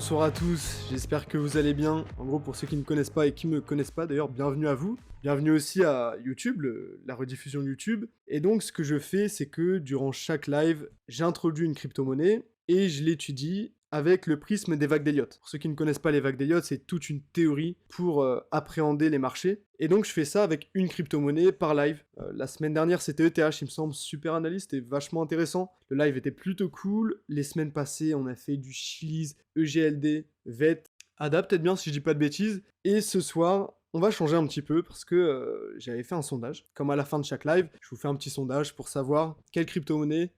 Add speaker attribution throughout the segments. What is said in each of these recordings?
Speaker 1: Bonsoir à tous, j'espère que vous allez bien. En gros, pour ceux qui ne me connaissent pas et qui me connaissent pas d'ailleurs, bienvenue à vous. Bienvenue aussi à YouTube, la rediffusion YouTube. Et donc, ce que je fais, c'est que durant chaque live, j'introduis une crypto-monnaie et je l'étudie avec le prisme des vagues d'Elliott. Pour ceux qui ne connaissent pas les vagues d'Elliott, c'est toute une théorie pour appréhender les marchés. Et donc, je fais ça avec une crypto-monnaie par live. La semaine dernière, c'était ETH, il me semble, super analyse, c'était vachement intéressant. Le live était plutôt cool. Les semaines passées, on a fait du Chiliz, EGLD, VET, ADA, peut-être bien si je dis pas de bêtises. Et ce soir, on va changer un petit peu parce que j'avais fait un sondage. Comme à la fin de chaque live, je vous fais un petit sondage pour savoir quelle crypto-monnaie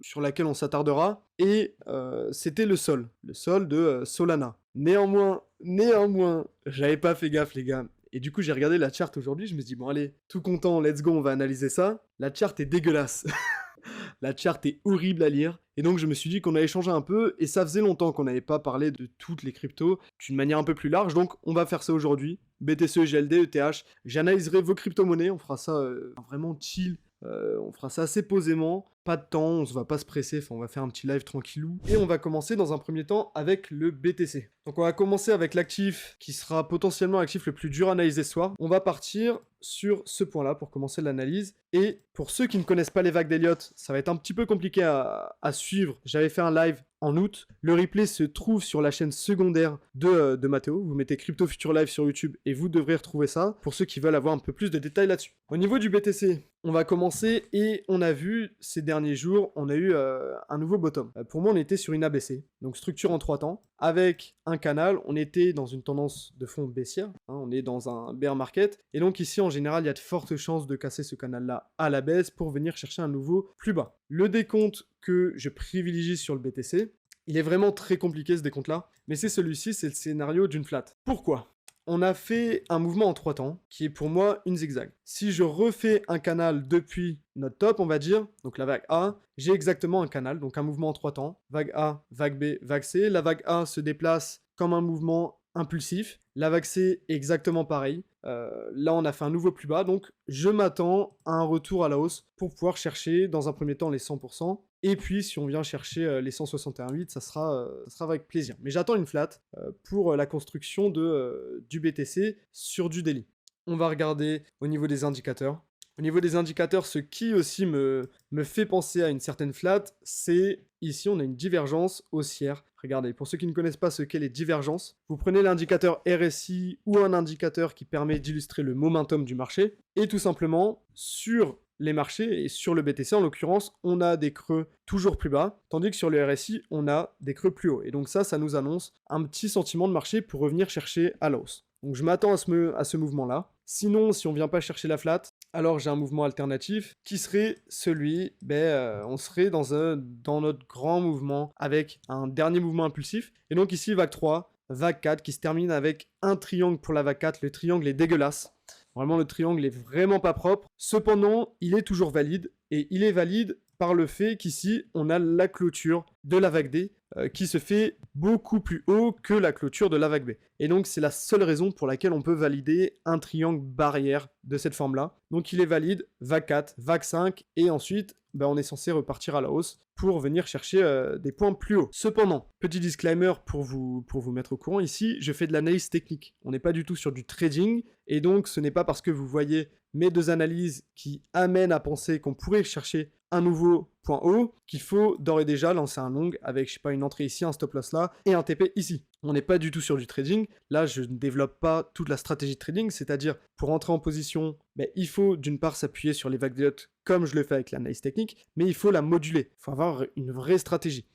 Speaker 1: sur laquelle on s'attardera. Et c'était le sol de Solana. Néanmoins, j'avais pas fait gaffe les gars. Et du coup, j'ai regardé la chart aujourd'hui, je me suis dit, bon allez, tout content, let's go, on va analyser ça. La chart est dégueulasse. La chart est horrible à lire. Et donc, je me suis dit qu'on allait changer un peu. Et ça faisait longtemps qu'on n'avait pas parlé de toutes les cryptos d'une manière un peu plus large. Donc, on va faire ça aujourd'hui. BTC, GLD, ETH. J'analyserai vos crypto-monnaies. On fera ça vraiment chill. On fera ça assez posément. Pas de temps, on va pas se presser. Enfin, on va faire un petit live tranquillou. Et on va commencer dans un premier temps avec le BTC. Donc, on va commencer avec l'actif qui sera potentiellement l'actif le plus dur à analyser ce soir. On va partir sur ce point-là pour commencer l'analyse. Et pour ceux qui ne connaissent pas les vagues d'Elliott, ça va être un petit peu compliqué à suivre. J'avais fait un live en août. Le replay se trouve sur la chaîne secondaire de Mathéo. Vous mettez Crypto Future Live sur YouTube et vous devrez retrouver ça pour ceux qui veulent avoir un peu plus de détails là-dessus. Au niveau du BTC, on va commencer et on a vu ces derniers jours, on a eu un nouveau bottom. Pour moi, on était sur une ABC, donc structure en 3 temps, avec un canal. On était dans une tendance de fond baissière, on est dans un bear market, et donc ici, en général, il y a de fortes chances de casser ce canal-là à la baisse pour venir chercher un nouveau plus bas. Le décompte que je privilégie sur le BTC, il est vraiment très compliqué ce décompte-là, mais c'est celui-ci, c'est le scénario d'une flat. Pourquoi ? On a fait un mouvement en 3 temps, qui est pour moi une zigzag. Si je refais un canal depuis notre top, on va dire, donc la vague A, j'ai exactement un canal, donc un mouvement en 3 temps. Vague A, vague B, vague C. La vague A se déplace comme un mouvement impulsif. La vague C, exactement pareil. Là, on a fait un nouveau plus bas, donc je m'attends à un retour à la hausse pour pouvoir chercher, dans un premier temps, les 100%. Et puis, si on vient chercher les 161,8, ça sera avec plaisir. Mais j'attends une flat pour la construction du BTC sur du daily. On va regarder au niveau des indicateurs. Au niveau des indicateurs, ce qui aussi me fait penser à une certaine flat, c'est ici on a une divergence haussière. Regardez, pour ceux qui ne connaissent pas ce qu'est les divergences, vous prenez l'indicateur RSI ou un indicateur qui permet d'illustrer le momentum du marché, et tout simplement, sur les marchés, et sur le BTC en l'occurrence, on a des creux toujours plus bas, tandis que sur le RSI, on a des creux plus hauts. Et donc ça nous annonce un petit sentiment de marché pour revenir chercher à la hausse. Donc je m'attends à ce mouvement-là. Sinon, si on vient pas chercher la flat, alors j'ai un mouvement alternatif qui serait celui, on serait dans notre grand mouvement avec un dernier mouvement impulsif. Et donc ici, vague 3, vague 4 qui se termine avec un triangle pour la vague 4. Le triangle est dégueulasse. Vraiment, le triangle est vraiment pas propre. Cependant, il est toujours valide. Et il est valide par le fait qu'ici, on a la clôture de la vague D qui se fait beaucoup plus haut que la clôture de la vague B. Et donc, c'est la seule raison pour laquelle on peut valider un triangle barrière de cette forme-là. Donc, il est valide, vague 4, vague 5, et ensuite, on est censé repartir à la hausse pour venir chercher des points plus hauts. Cependant, petit disclaimer pour vous mettre au courant, ici, je fais de l'analyse technique. On n'est pas du tout sur du trading, et donc ce n'est pas parce que vous voyez mes deux analyses qui amènent à penser qu'on pourrait chercher un nouveau point haut qu'il faut d'ores et déjà lancer un long avec, je sais pas, une entrée ici, un stop loss là, et un TP ici. On n'est pas du tout sur du trading. Là, je ne développe pas toute la stratégie de trading, c'est-à-dire pour entrer en position, il faut d'une part s'appuyer sur les vagues d'Elliott comme je le fais avec l'analyse technique, mais il faut la moduler. Il faut avoir une vraie stratégie.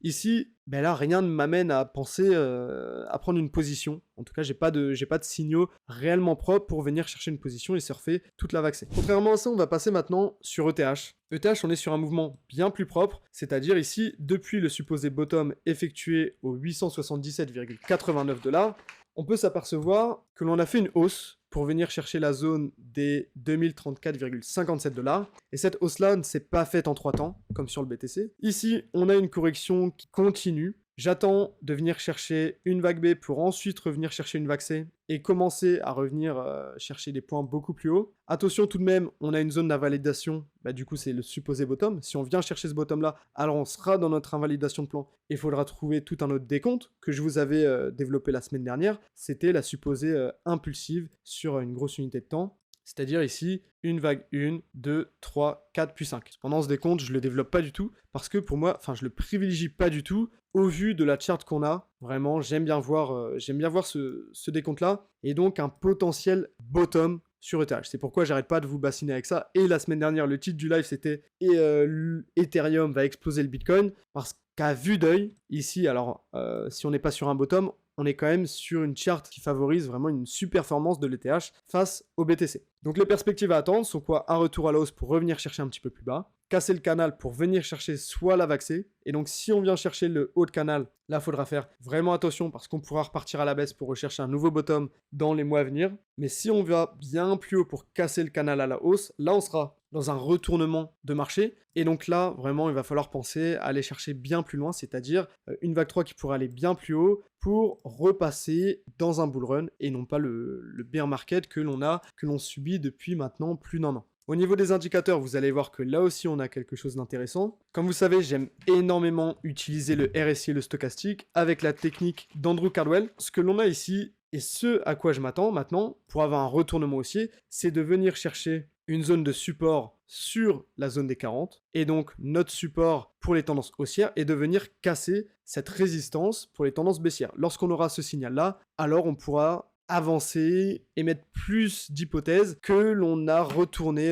Speaker 1: Ici, là, rien ne m'amène à penser à prendre une position. En tout cas, j'ai pas de signaux réellement propres pour venir chercher une position et surfer toute la vague C. Contrairement à ça, on va passer maintenant sur ETH. ETH, on est sur un mouvement bien plus propre, c'est-à-dire ici, depuis le supposé bottom effectué aux 877,89 $, on peut s'apercevoir que l'on a fait une hausse pour venir chercher la zone des 2034,57 $. Et cette hausse-là ne s'est pas faite en 3 temps, comme sur le BTC. Ici, on a une correction qui continue J'attends de venir chercher une vague B pour ensuite revenir chercher une vague C et commencer à revenir chercher des points beaucoup plus hauts. Attention tout de même, on a une zone d'invalidation, du coup c'est le supposé bottom. Si on vient chercher ce bottom là, alors on sera dans notre invalidation de plan et il faudra trouver tout un autre décompte que je vous avais développé la semaine dernière. C'était la supposée impulsive sur une grosse unité de temps. C'est-à-dire ici, une vague 1, 2, 3, 4, puis 5. Pendant ce décompte, je ne le développe pas du tout, parce que pour moi, je le privilégie pas du tout, au vu de la chart qu'on a. Vraiment, j'aime bien voir ce décompte-là, et donc un potentiel bottom sur ETH. C'est pourquoi j'arrête pas de vous bassiner avec ça. Et la semaine dernière, le titre du live, c'était Ethereum va exploser le Bitcoin, parce qu'à vue d'œil, ici, alors, si on n'est pas sur un bottom, on est quand même sur une charte qui favorise vraiment une super-performance de l'ETH face au BTC. Donc les perspectives à attendre sont quoi? Un retour à la hausse pour revenir chercher un petit peu plus bas, casser le canal pour venir chercher soit la vague C, et donc si on vient chercher le haut de canal, là il faudra faire vraiment attention parce qu'on pourra repartir à la baisse pour rechercher un nouveau bottom dans les mois à venir, mais si on va bien plus haut pour casser le canal à la hausse, là on sera dans un retournement de marché, et donc là, vraiment, il va falloir penser à aller chercher bien plus loin, c'est-à-dire une vague 3 qui pourrait aller bien plus haut pour repasser dans un bull run, et non pas le bear market que l'on subit depuis maintenant plus d'1 an. Au niveau des indicateurs, vous allez voir que là aussi, on a quelque chose d'intéressant. Comme vous savez, j'aime énormément utiliser le RSI et le stochastique avec la technique d'Andrew Cardwell. Ce que l'on a ici, et ce à quoi je m'attends maintenant, pour avoir un retournement haussier, c'est de venir chercher une zone de support sur la zone des 40, et donc notre support pour les tendances haussières est de venir casser cette résistance pour les tendances baissières. Lorsqu'on aura ce signal-là, alors on pourra avancer et mettre plus d'hypothèses que l'on a retourné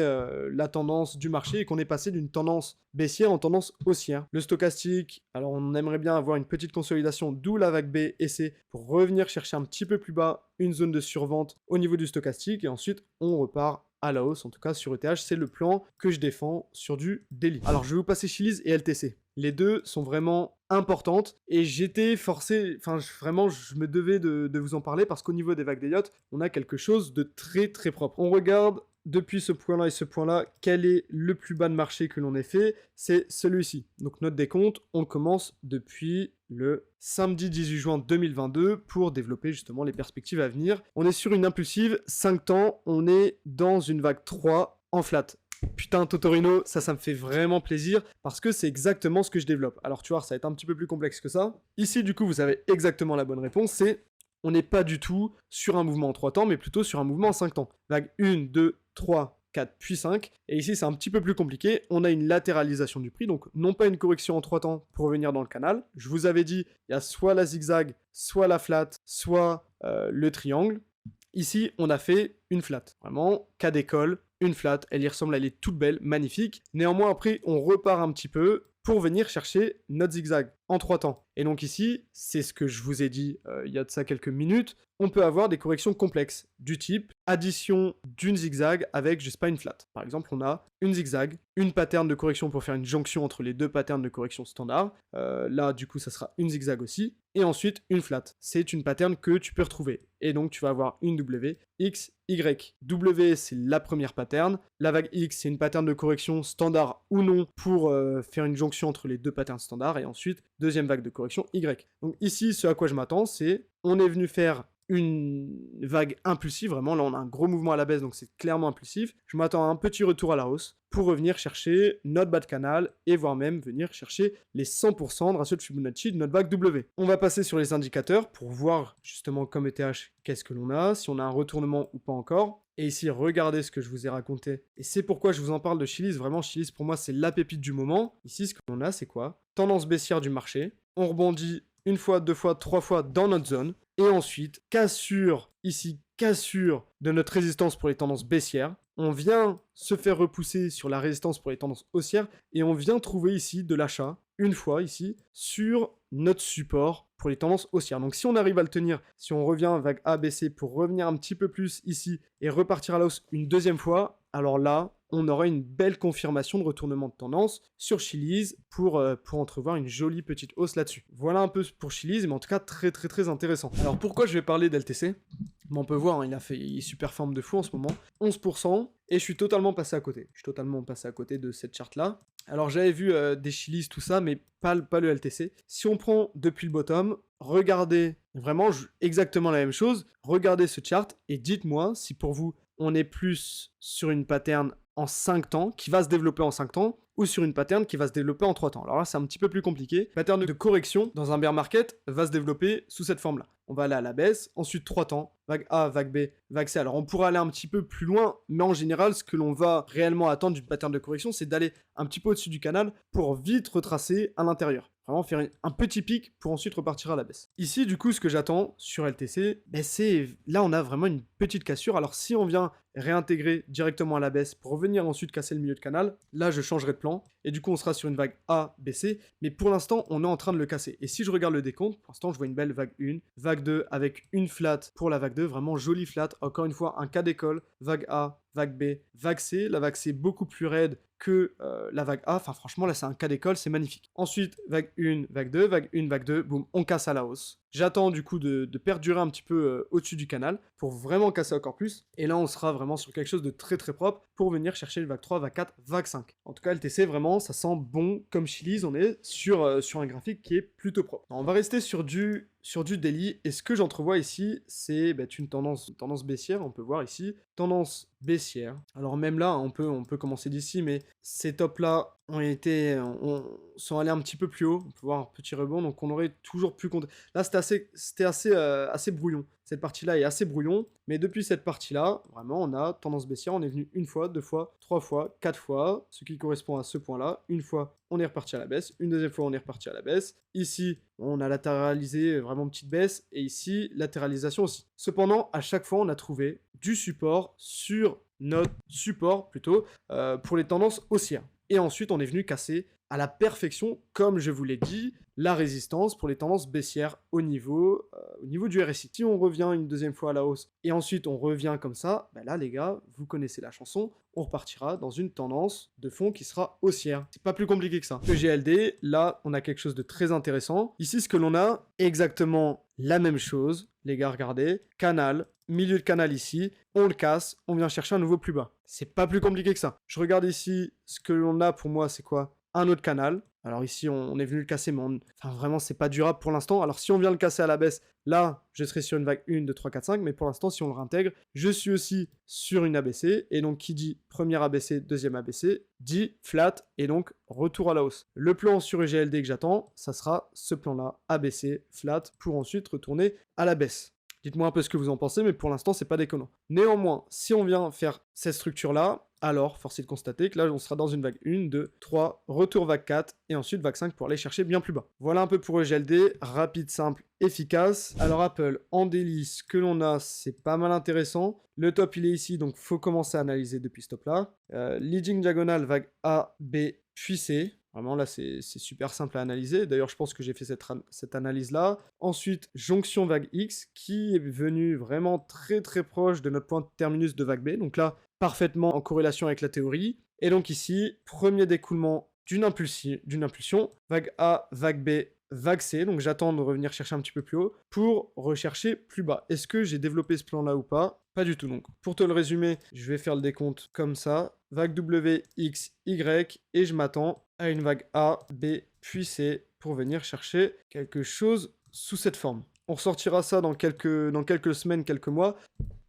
Speaker 1: la tendance du marché et qu'on est passé d'une tendance baissière en tendance haussière. Le stochastique, alors on aimerait bien avoir une petite consolidation, d'où la vague B et C, pour revenir chercher un petit peu plus bas une zone de survente au niveau du stochastique, et ensuite on repart à la hausse, en tout cas sur ETH, c'est le plan que je défends sur du daily. Alors je vais vous passer Chiliz et LTC. Les deux sont vraiment importantes et j'étais forcé, vraiment je me devais de vous en parler parce qu'au niveau des vagues des yachts, on a quelque chose de très très propre. On regarde depuis ce point-là et ce point-là, quel est le plus bas de marché que l'on ait fait? C'est celui-ci. Donc notre décompte, on commence depuis le samedi 18 juin 2022 pour développer justement les perspectives à venir. On est sur une impulsive 5 temps, on est dans une vague 3 en flat. Putain, Totorino, ça me fait vraiment plaisir parce que c'est exactement ce que je développe. Alors tu vois, ça va être un petit peu plus complexe que ça. Ici, du coup, vous avez exactement la bonne réponse, c'est on n'est pas du tout sur un mouvement en 3 temps, mais plutôt sur un mouvement en 5 temps. Vague 1, 2, 3, 4, puis 5. Et ici, c'est un petit peu plus compliqué. On a une latéralisation du prix, donc non pas une correction en 3 temps pour revenir dans le canal. Je vous avais dit, il y a soit la zigzag, soit la flat, soit le triangle. Ici, on a fait une flat. Vraiment, cas d'école, une flat. Elle y ressemble, elle est toute belle, magnifique. Néanmoins, après, on repart un petit peu pour venir chercher notre zigzag en 3 temps. Et donc ici, c'est ce que je vous ai dit il y a de ça quelques minutes, on peut avoir des corrections complexes, du type addition d'une zigzag avec, je sais pas, une flat. Par exemple, on a une zigzag, une pattern de correction pour faire une jonction entre les deux patterns de correction standard. Là, du coup, ça sera une zigzag aussi. Et ensuite, une flat. C'est une pattern que tu peux retrouver. Et donc, tu vas avoir une W, X, Y. W, c'est la première pattern. La vague X, c'est une pattern de correction standard ou non pour faire une jonction entre les deux patterns standards. Et ensuite, deuxième vague de correction Y. Donc ici, ce à quoi je m'attends, c'est on est venu faire une vague impulsive, vraiment là on a un gros mouvement à la baisse donc c'est clairement impulsif. Je m'attends à un petit retour à la hausse pour revenir chercher notre bas de canal et voire même venir chercher les 100% de ratio de Fibonacci de notre vague W. On va passer sur les indicateurs pour voir justement comme ETH qu'est-ce que l'on a, si on a un retournement ou pas encore. Et ici, regardez ce que je vous ai raconté. Et c'est pourquoi je vous en parle de Chiliz. Vraiment, Chiliz, pour moi, c'est la pépite du moment. Ici, ce que l'on a, c'est quoi? Tendance baissière du marché. On rebondit une fois, deux fois, trois fois dans notre zone. Et ensuite, cassure, ici, cassure de notre résistance pour les tendances baissières. On vient se faire repousser sur la résistance pour les tendances haussières. Et on vient trouver ici de l'achat, une fois ici, sur notre support pour les tendances haussières. Donc si on arrive à le tenir, si on revient vague A, B, C pour revenir un petit peu plus ici et repartir à la hausse une deuxième fois, alors là, on aura une belle confirmation de retournement de tendance sur Chiliz pour entrevoir une jolie petite hausse là-dessus. Voilà un peu pour Chiliz, mais en tout cas très très très intéressant. Alors pourquoi je vais parler d'LTC? On peut voir, hein, il super forme de fou en ce moment, 11%, et je suis totalement passé à côté. Je suis totalement passé à côté de cette charte-là. Alors j'avais vu des Chilis, tout ça, mais pas le LTC. Si on prend depuis le bottom, regardez vraiment exactement la même chose, regardez ce chart et dites-moi si pour vous on est plus sur une pattern en 5 temps, qui va se développer en 5 temps, ou sur une pattern qui va se développer en 3 temps. Alors là, c'est un petit peu plus compliqué. Pattern de correction dans un bear market va se développer sous cette forme-là. On va aller à la baisse, ensuite 3 temps, vague A, vague B, vague C. Alors on pourra aller un petit peu plus loin, mais en général, ce que l'on va réellement attendre d'une pattern de correction, c'est d'aller un petit peu au-dessus du canal pour vite retracer à l'intérieur. Vraiment faire un petit pic pour ensuite repartir à la baisse. Ici, du coup, ce que j'attends sur LTC, c'est là, on a vraiment une petite cassure. Alors si on vient réintégrer directement à la baisse pour revenir ensuite casser le milieu de canal, là, je changerai de plan. Et du coup, on sera sur une vague A, B, C. Mais pour l'instant, on est en train de le casser. Et si je regarde le décompte, pour l'instant, je vois une belle vague 1, vague 2 avec une flat pour la vague 2, vraiment jolie flat. Encore une fois, un cas d'école, vague A, vague B, vague C. La vague C beaucoup plus raide que la vague A. Enfin, franchement, là, c'est un cas d'école, c'est magnifique. Ensuite, vague 1, vague 2, vague 1, vague 2, boum, on casse à la hausse. J'attends du coup de perdurer un petit peu au-dessus du canal pour vraiment casser encore plus. Et là, on sera vraiment sur quelque chose de très très propre pour venir chercher le vague 3, vague 4, vague 5. En tout cas, LTC, vraiment, ça sent bon comme Chili's. On est sur un graphique qui est plutôt propre. Alors, on va rester sur du daily. Et ce que j'entrevois ici, c'est une tendance baissière. On peut voir ici, tendance baissière. Alors même là, on peut commencer d'ici, mais ces tops-là sont allés un petit peu plus haut. On peut voir un petit rebond, donc on aurait toujours pu compter. Là, c'était assez brouillon. Cette partie-là est assez brouillon, mais depuis cette partie-là, vraiment, on a tendance baissière. On est venu une fois, deux fois, trois fois, quatre fois, ce qui correspond à ce point-là. Une fois, on est reparti à la baisse. Une deuxième fois, on est reparti à la baisse. Ici, on a latéralisé, vraiment petite baisse. Et ici, latéralisation aussi. Cependant, à chaque fois, on a trouvé du support sur notre support, plutôt, pour les tendances haussières. Et ensuite, on est venu casser à la perfection, comme je vous l'ai dit, la résistance pour les tendances baissières au niveau du RSI. Si on revient une deuxième fois à la hausse et ensuite on revient comme ça, là les gars, vous connaissez la chanson, on repartira dans une tendance de fond qui sera haussière. C'est pas plus compliqué que ça. Le GLD, là, on a quelque chose de très intéressant. Ici, ce que l'on a, exactement la même chose. Les gars, regardez, canal, milieu de canal ici, on le casse, on vient chercher un nouveau plus bas. C'est pas plus compliqué que ça. Je regarde ici, ce que l'on a pour moi, c'est quoi? Un autre canal. Alors ici, on est venu le casser, mais vraiment, c'est pas durable pour l'instant. Alors si on vient le casser à la baisse, là, je serai sur une vague 1, 2, 3, 4, 5, mais pour l'instant, si on le réintègre, je suis aussi sur une ABC, et donc qui dit première ABC, deuxième ABC, dit flat, et donc retour à la hausse. Le plan sur GLD que j'attends, ça sera ce plan-là, ABC, flat, pour ensuite retourner à la baisse. Dites-moi un peu ce que vous en pensez, mais pour l'instant, c'est pas déconnant. Néanmoins, si on vient faire cette structure-là, alors, force est de constater que là, on sera dans une vague 1, 2, 3, retour vague 4, et ensuite vague 5 pour aller chercher bien plus bas. Voilà un peu pour EGLD, rapide, simple, efficace. Alors Apple, en daily, ce que l'on a, c'est pas mal intéressant. Le top, il est ici, donc faut commencer à analyser depuis ce top-là. Leading diagonale, vague A, B, puis C. Vraiment, là, c'est super simple à analyser. D'ailleurs, je pense que j'ai fait cette analyse-là. Ensuite, jonction vague X, qui est venue vraiment très très proche de notre point de terminus de vague B. Donc là, parfaitement en corrélation avec la théorie. Et donc ici, premier découlement d'une impulsion, vague A, vague B, vague C. Donc j'attends de revenir chercher un petit peu plus haut pour rechercher plus bas. Est-ce que j'ai développé ce plan-là ou pas? Pas du tout. Donc pour te le résumer, je vais faire le décompte comme ça. Vague W, X, Y, et je m'attends à une vague A, B, puis C pour venir chercher quelque chose sous cette forme. On ressortira ça dans quelques semaines, quelques mois.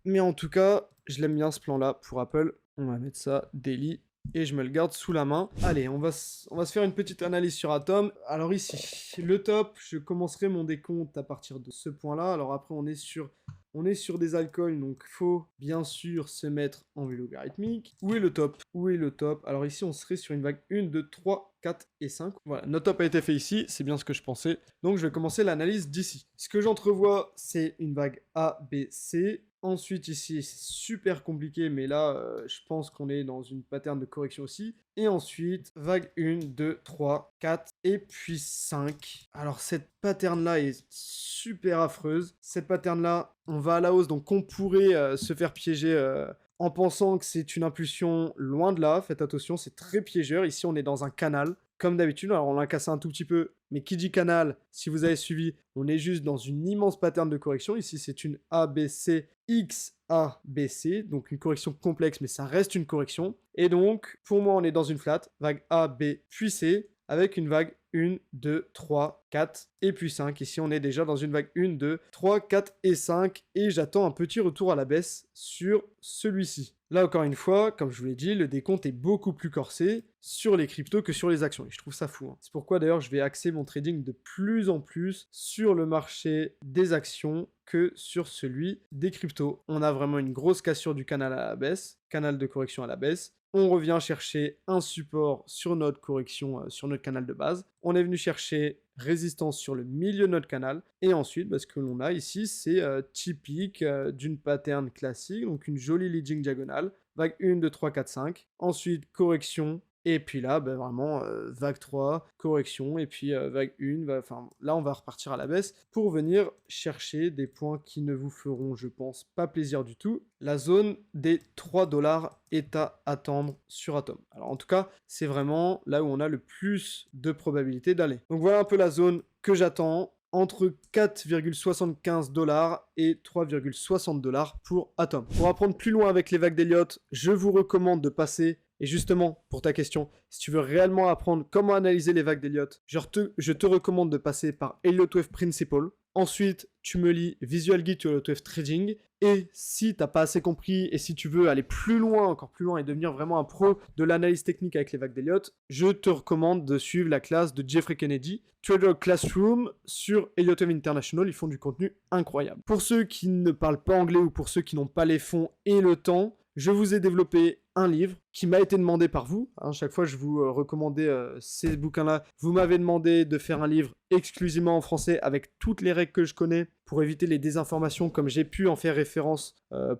Speaker 1: Mais en tout cas, je l'aime bien ce plan-là pour Apple. On va mettre ça daily et je me le garde sous la main. Allez, on va se faire une petite analyse sur Atom. Alors ici, le top, je commencerai mon décompte à partir de ce point-là. Alors après, on est sur des alcools, donc faut bien sûr se mettre en vue logarithmique. Où est le top? Où est le top? Alors ici, on serait sur une vague 1, 2, 3, 4 et 5. Voilà, notre top a été fait ici, c'est bien ce que je pensais. Donc je vais commencer l'analyse d'ici. Ce que j'entrevois, c'est une vague A, B, C. Ensuite ici, c'est super compliqué, mais là, je pense qu'on est dans une pattern de correction aussi. Et ensuite, vague 1, 2, 3, 4 et puis 5. Alors cette pattern-là est super affreuse. Cette pattern-là, on va à la hausse, donc on pourrait se faire piéger en pensant que c'est une impulsion loin de là. Faites attention, c'est très piégeur. Ici, on est dans un canal. comme d'habitude. Alors on l'a cassé un tout petit peu, mais qui dit canal, si vous avez suivi, on est juste dans une immense pattern de correction. Ici c'est une ABC X ABC, donc une correction complexe, mais ça reste une correction. Et donc, pour moi, on est dans une flat, vague A, B, puis C, avec une vague 1, 2, 3, 4 et puis 5. Ici, on est déjà dans une vague 1, 2, 3, 4 et 5. Et j'attends un petit retour à la baisse sur celui-ci. Là, encore une fois, comme je vous l'ai dit, le décompte est beaucoup plus corsé sur les cryptos que sur les actions. Et je trouve ça fou. Hein. C'est pourquoi, d'ailleurs, je vais axer mon trading de plus en plus sur le marché des actions que sur celui des cryptos. On a vraiment une grosse cassure du canal à la baisse, canal de correction à la baisse. On revient chercher un support sur notre correction, sur notre canal de base. On est venu chercher résistance sur le milieu de notre canal. Et ensuite, ce que l'on a ici, c'est typique d'une pattern classique, donc une jolie leading diagonale. Vague 1, 2, 3, 4, 5. Ensuite, correction. Et puis là, vraiment, vague 3, correction, et puis vague 1, enfin, là, on va repartir à la baisse pour venir chercher des points qui ne vous feront, je pense, pas plaisir du tout. La zone des 3 $ est à attendre sur Atom. Alors, en tout cas, c'est vraiment là où on a le plus de probabilité d'aller. Donc, voilà un peu la zone que j'attends. Entre 4,75 $ et 3,60 $ pour Atom. Pour apprendre plus loin avec les vagues d'Elliott, je vous recommande de passer, et justement, pour ta question, si tu veux réellement apprendre comment analyser les vagues d'Elliott, je te recommande de passer par Elliott Wave Principle. Ensuite, tu me lis Visual Guide to Elliott Wave Trading. Et si tu n'as pas assez compris et si tu veux aller plus loin, encore plus loin et devenir vraiment un pro de l'analyse technique avec les vagues d'Elliott, je te recommande de suivre la classe de Jeffrey Kennedy, Trader Classroom sur Elliott Wave International. Ils font du contenu incroyable. Pour ceux qui ne parlent pas anglais ou pour ceux qui n'ont pas les fonds et le temps, je vous ai développé un livre qui m'a été demandé par vous. Chaque fois, je vous recommandais ces bouquins-là. Vous m'avez demandé de faire un livre exclusivement en français avec toutes les règles que je connais pour éviter les désinformations comme j'ai pu en faire référence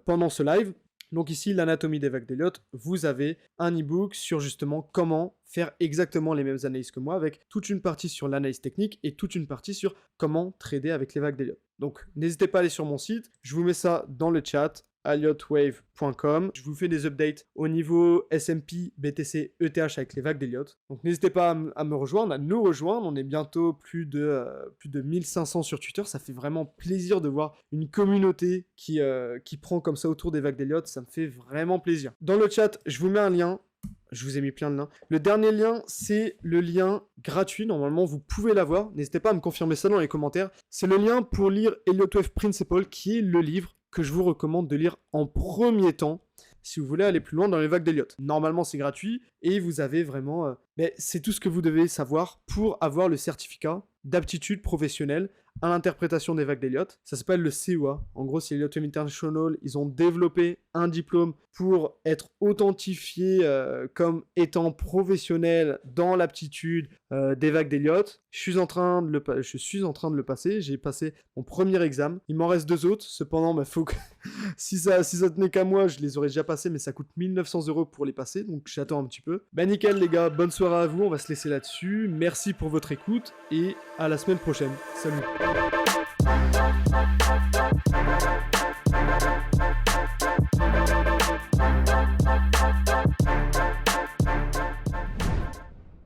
Speaker 1: pendant ce live. Donc ici, l'anatomie des vagues d'Elliott, vous avez un e-book sur justement comment faire exactement les mêmes analyses que moi avec toute une partie sur l'analyse technique et toute une partie sur comment trader avec les vagues d'Elliott. Donc n'hésitez pas à aller sur mon site, je vous mets ça dans le chat. elliottwave.com. Je vous fais des updates au niveau S&P, BTC, ETH avec les vagues d'Elliott. Donc n'hésitez pas à me rejoindre, à nous rejoindre. On est bientôt plus de 1500 sur Twitter. Ça fait vraiment plaisir de voir une communauté qui prend comme ça autour des vagues d'Elliott. Ça me fait vraiment plaisir. Dans le chat, je vous mets un lien. Je vous ai mis plein de liens. Le dernier lien, c'est le lien gratuit. Normalement, vous pouvez l'avoir. N'hésitez pas à me confirmer ça dans les commentaires. C'est le lien pour lire Elliott Wave Principle, qui est le livre que je vous recommande de lire en premier temps si vous voulez aller plus loin dans les vagues d'Elliott. Normalement, c'est gratuit et vous avez vraiment... c'est tout ce que vous devez savoir pour avoir le certificat d'aptitude professionnelle à l'interprétation des vagues d'Elliott. Ça s'appelle le CEA. En gros, c'est Elliott Wave International. Ils ont développé un diplôme pour être authentifié comme étant professionnel dans l'aptitude des vagues d'Elliott. Je suis en train de le passer. J'ai passé mon premier examen. Il m'en reste 2 autres. Cependant, faut que si ça tenait qu'à moi, je les aurais déjà passés, mais ça coûte 1900 € pour les passer. Donc j'attends un petit peu. Nickel les gars, bonne soirée à vous. On va se laisser là-dessus. Merci pour votre écoute et à la semaine prochaine. Salut.